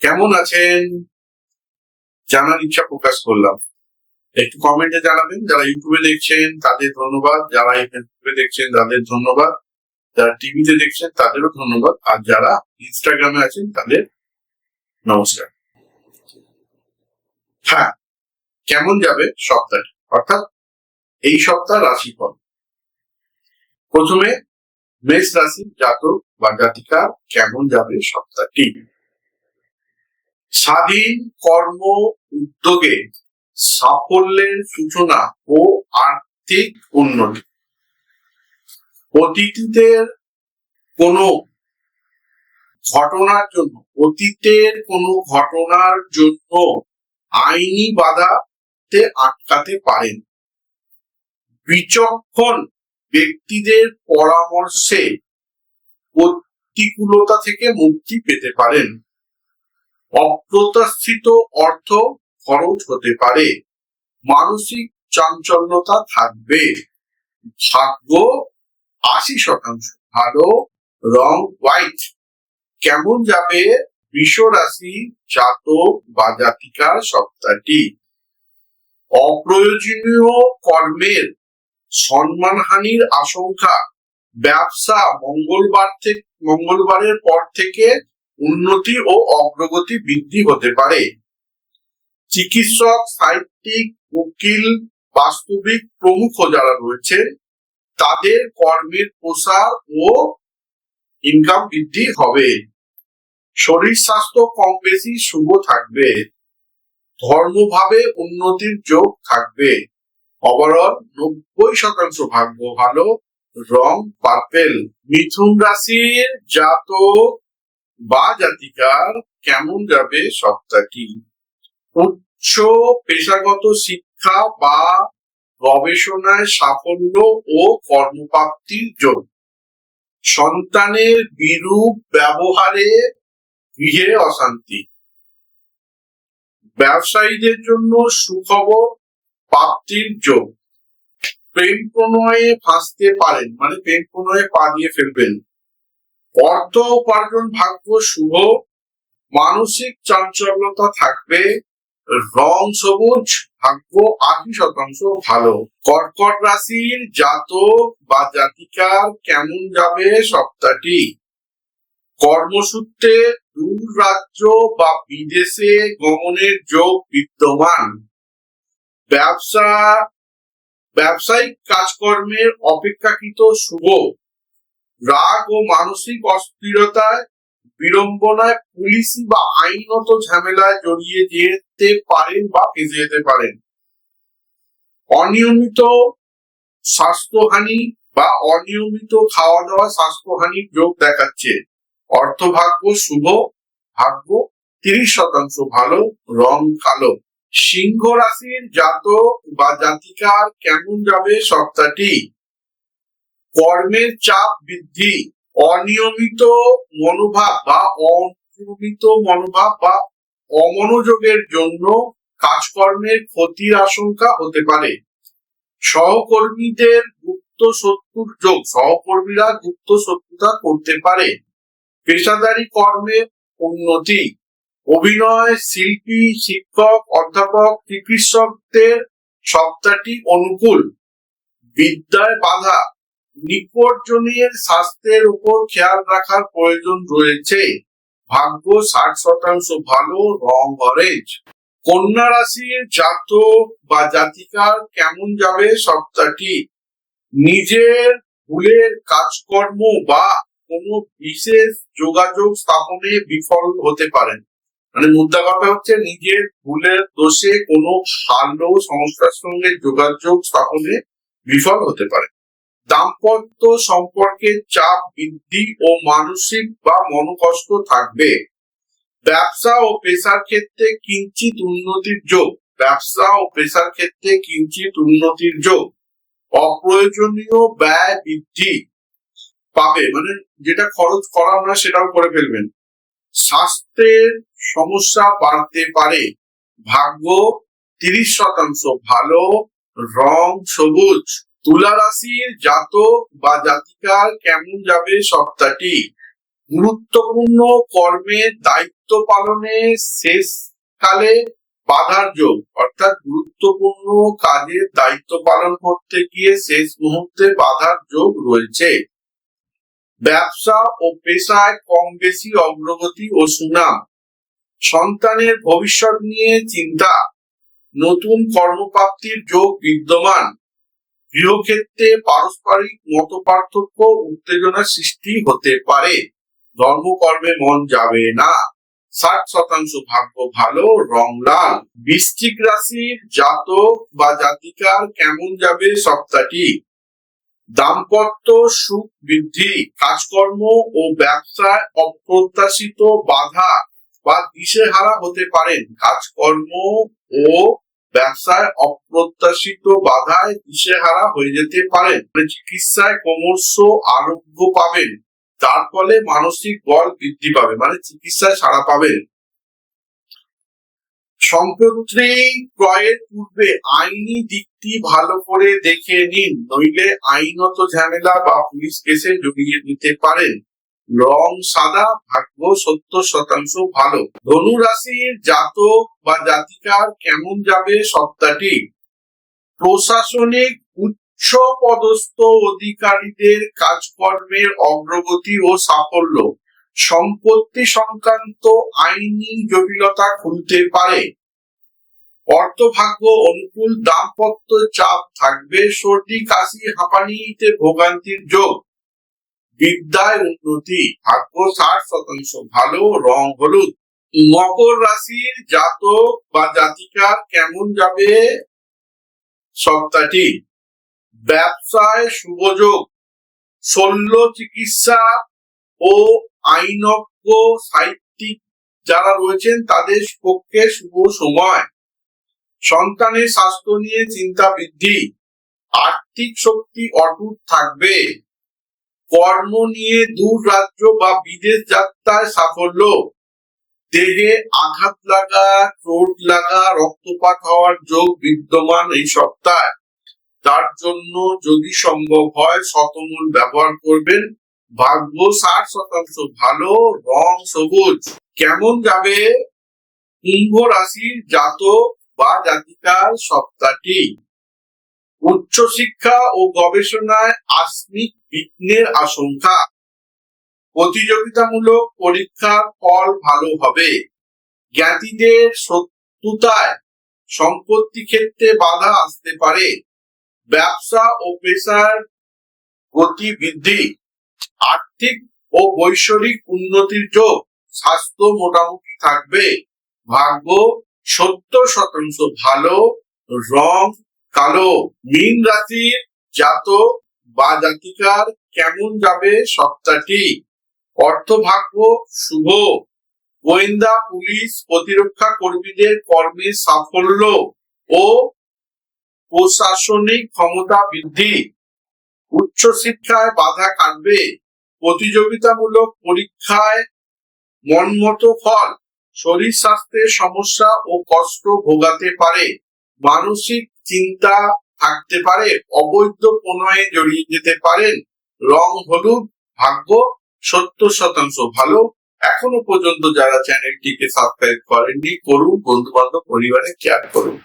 কেমন আছেন জানার ইচ্ছা প্রকাশ করলাম। একটু কমেন্টে জানাবেন। যারা ইউটিউবে দেখছেন তাদের ধন্যবাদ, যারা ইউটিউবে দেখছেন তাদের ধন্যবাদ, যারা টিভিতে দেখছেন তাদেরও ধন্যবাদ, আর যারা ইনস্টাগ্রামে আছেন তাদের নমস্কার। হ্যাঁ, কেমন যাবে সপ্তাহে, অর্থাৎ এই সপ্তাহ রাশিফল। প্রথমে মেষ রাশি জাতক বা জাতিকা কেমন যাবে সপ্তাহটি। স্বাধীন কর্ম উদ্যোগে সাফল্যের সূচনা ও আর্থিক উন্নতি। অতীতের কোনো ঘটনার জন্য আইনি বাধাতে আটকাতে পারেন। বিচক্ষণ ব্যক্তিদের পরামর্শে প্রতিকূলতা থেকে মুক্তি পেতে পারেন। অপ্রত্যাশিত অর্থ খরচ হতে পারে। মানসিক চাঞ্চল্যতা থাকবে। ভাগ্য 80% ভালো, রং হোয়াইট। কেমন যাবে বৃষ রাশি জাতক বা জাতিকার সপ্তাহটি। অপ্রয়োজনীয় কর্মের সম্মানহানির আশঙ্কা। ব্যবসা মঙ্গলবারের পর থেকে উন্নতি ও অগ্রগতি বৃদ্ধি হতে পারে। চিকিৎসক, সাহিত্যিক, উকিল, বাস্তবিক প্রমুখ যারা রয়েছে তাদের কর্মের প্রসার ও ইনকাম বৃদ্ধি হবে। শরীর স্বাস্থ্য কম বেশি শুভ থাকবে। ধর্মভাবে উন্নতির যোগ থাকবে। ওভারঅল 90% ভাগ্য ভালো, রং পার্পেল। মিথুন রাশির জাতক বা জাতিকার কেমন যাবে সপ্তাহটি। উচ্চ পেশাগত শিক্ষা বা গবেষণায় সাফল্য ও কর্মপ্রাপ্তির যোগ। সন্তানের বিরূপ ব্যবহারে গৃহে অশান্তি। ব্যবসায়ীদের জন্য সুখবর প্রাপ্তির যোগ। প্রেম প্রণয়ে ফাঁসতে পারেন, মানে প্রেম প্রণয়ে পা দিয়ে ফেলবেন। অর্থ উপার্জন ভাগ্য শুভ। মানসিক চাঞ্চল্যতা থাকবে। রং সবুজ, ভাগ্য 80% ভালো। কর্কট রাশির জাতক বা জাতিকার কেমন যাবে সপ্তাহটি। কর্মসূত্রে দূর রাজ্য বা বিদেশে গমনের যোগ বিদ্যমান। ব্যবসায়িক কাজকর্মের অপেক্ষাকৃত শুভ। রাগ ও মানসিক অস্থিরতায়, বিড়ম্বনায়, পুলিশি বা আইনত ঝামেলায় জড়িয়ে যেতে পারেন বা ফেঁসে যেতে পারেন। অনিয়মিত স্বাস্থ্যহানি বা অনিয়মিত খাওয়া দাওয়া স্বাস্থ্যহানির যোগ দেখাচ্ছে। অর্থভাগ্য শুভ। ভাগ্য 30% ভালো, রং কালো। সিংহ রাশির জাতক বা জাতিকার কেমন যাবে সপ্তাহটি। কর্মের চাপ বৃদ্ধি। অনিয়মিত মনোভাব বা অমনোযোগের জন্য কাজকর্মের ক্ষতির আশঙ্কা হতে পারে। সহকর্মীদের গুপ্ত শত্রুর যোগ। সহকর্মীরা গুপ্ত শত্রুতা করতে পারে। পেশাদারি কর্মে উন্নতি। অভিনয় শিল্পী, শিক্ষক, অধ্যাপক, চিকিৎসকদের সপ্তাহটি অনুকূল। বিদ্যায় বাধা। নিকটজনের স্বাস্থ্যের উপর খেয়াল রাখার প্রয়োজন রয়েছে। ভাগ্য 60% ভালো, রং অরেঞ্জ। কন্যা রাশির জাতক বা জাতিকার কেমন যাবে সপ্তাহটি। নিজের ভুলের কাজকর্ম বা কোনো বিশেষ যোগাযোগ স্থাপনে বিফল হতে পারেন। মানে মুদ্রা কথা হচ্ছে নিজের ভুলের দোষে কোনো ভালো সংস্থার সঙ্গে যোগাযোগ স্থাপনে বিফল হতে পারে। দাম্পত্য সম্পর্কের চাপ বৃদ্ধি ও মানসিক বা মনোকষ্ট থাকবে। ব্যবসা ও পেশার ক্ষেত্রে কিঞ্চিত উন্নতির যোগ। ব্যবসা ও পেশার ক্ষেত্রে কিঞ্চিত উন্নতির যোগ। অপ্রয়োজনীয় ব্যয় বৃদ্ধি পাবে, মানে যেটা খরচ করার না সেটাও করে ফেলবেন। স্বাস্থ্যের সমস্যা বাড়তে পারে। ভাগ্য 30% ভালো, রং সবুজ। তুলা রাশির জাতক বা জাতিকার কেমন যাবে সপ্তাহটি। গুরুত্বপূর্ণ কর্মের দায়িত্ব পালনে শেষকালে বাধার যোগ, অর্থাৎ গুরুত্বপূর্ণ কাজের দায়িত্ব পালন করতে গিয়ে শেষ মুহূর্তে বাধার যোগ রয়েছে। ব্যবসা ও পেশায় কম বেশি অগ্রগতি ও সুনাম, সন্তানের ভবিষ্যৎ নিয়ে চিন্তা, নতুন কর্মপ্রাপ্তির যোগ বিদ্যমান, গৃহক্ষেত্রে পারস্পরিক মতপার্থক্য উত্তেজনার সৃষ্টি হতে পারে। ধর্মকর্মে মন যাবে না, 60% ভাগ্য ভালো, রং লাল। বৃশ্চিক রাশির জাতক বা জাতিকার কেমন যাবে সপ্তাহটি? দাম্পত্য সুখ বৃদ্ধি, কাজকর্ম ও ব্যবসায় অপ্রত্যাশিত বাধা বা দিশেহারা হতে পারেন। কাজকর্ম ও ব্যবসায় অপ্রত্যাশিত বাধায় দিশেহারা হয়ে যেতে পারেন। চিকিৎসায় ক্রমশ আরোগ্য পাবেন, তার ফলে মানসিক বল বৃদ্ধি পাবে, মানে চিকিৎসায় সাড়া পাবেন। সম্পত্তি ক্রয়ের পূর্বে আইনি দিকটি ভালো করে দেখে নিন, নইলে আইনত ঝামেলা বা পুলিশ কেসে জড়িয়ে দিতে পারেন। রং সাদা, ভাগ্য 70% ভালো। ধনু রাশির জাতক বা জাতিকার কেমন যাবে সপ্তাহটি? প্রশাসনিক উচ্চ পদস্থ অধিকারীদের কাজকর্মের অগ্রগতি ও সাফল্য, সম্পত্তি সংক্রান্ত আইনি জটিলতা খুলতে পারে। অর্থভাগ্য অনুকূল, দাম্পত্য চাপ থাকবে, সর্দি কাশি হাঁপানিতে ভোগান্তির যোগ। বিদ্যায় উন্নতি, ভাগ্য 60% ভালো, রং হলুদ। মকর রাশির জাতক বা জাতিকার কেমন যাবে সপ্তাহটি? ব্যবসায় শুভযোগ, শল্য চিকিৎসা ও আইনজ্ঞ সাহিত্যিক যারা রয়েছেন তাদের পক্ষে শুভ সময়। সন্তানের স্বাস্থ্য নিয়ে চিন্তা বৃদ্ধি, আর্থিক শক্তি অটুট থাকবে। কর্ম নিয়ে দূর রাজ্য বা বিদেশ যাত্রায় সাফল্য। দেহে আঘাত লাগা, চোট লাগা, রক্তপাত হওয়ার যোগ বিদ্যমান এই সপ্তাহে। তার জন্য যদি সম্ভব হয় শতমূল ব্যবহার করবেন। ভাগ্য 60% ভালো, রং সবুজ। কেমন যাবে কুম্ভ রাশির জাতক বা জাতিকার সপ্তাহটি? উচ্চশিক্ষা ও গবেষণায় আকস্মিক বিঘ্নের আশঙ্কা। প্রতিযোগিতামূলক পরীক্ষার ফল ভালো হবে। জ্ঞাতীদের শত্রুতায় সম্পত্তি ক্ষেত্রে বাধা আসতে পারে। ব্যবসা ও পেশার গতি বৃদ্ধি, আর্থিক ও বৈষয়িক উন্নতির যোগ। স্বাস্থ্য মোটামুটি থাকবে। ভাগ্য 70% ভালো, রং কালো। মীন রাশির জাতক বা জাতিকার কেমন যাবে সপ্তাহটি? অর্থভাগ্য শুভ, গোয়েন্দা পুলিশ প্রতিরক্ষা কর্মীদের কর্মে সাফল্য ও প্রশাসনিক ক্ষমতা বৃদ্ধি। উচ্চশিক্ষায় বাধা কাটবে। প্রতিযোগিতামূলক পরীক্ষায় মনমতো ফল। শরীর স্বাস্থ্যের সমস্যা ও কষ্ট ভোগাতে পারে। মানসিক চিন্তা থাকতে পারে। অবৈধ প্রণয়ে জড়িয়ে যেতে পারেন। রং হলুদ। ভাগ্য 70% ভালো। এখনো পর্যন্ত যারা চ্যানেলটিকে সাবস্ক্রাইব করেননি করুন, বন্ধু বান্ধব পরিবারে শেয়ার করুন।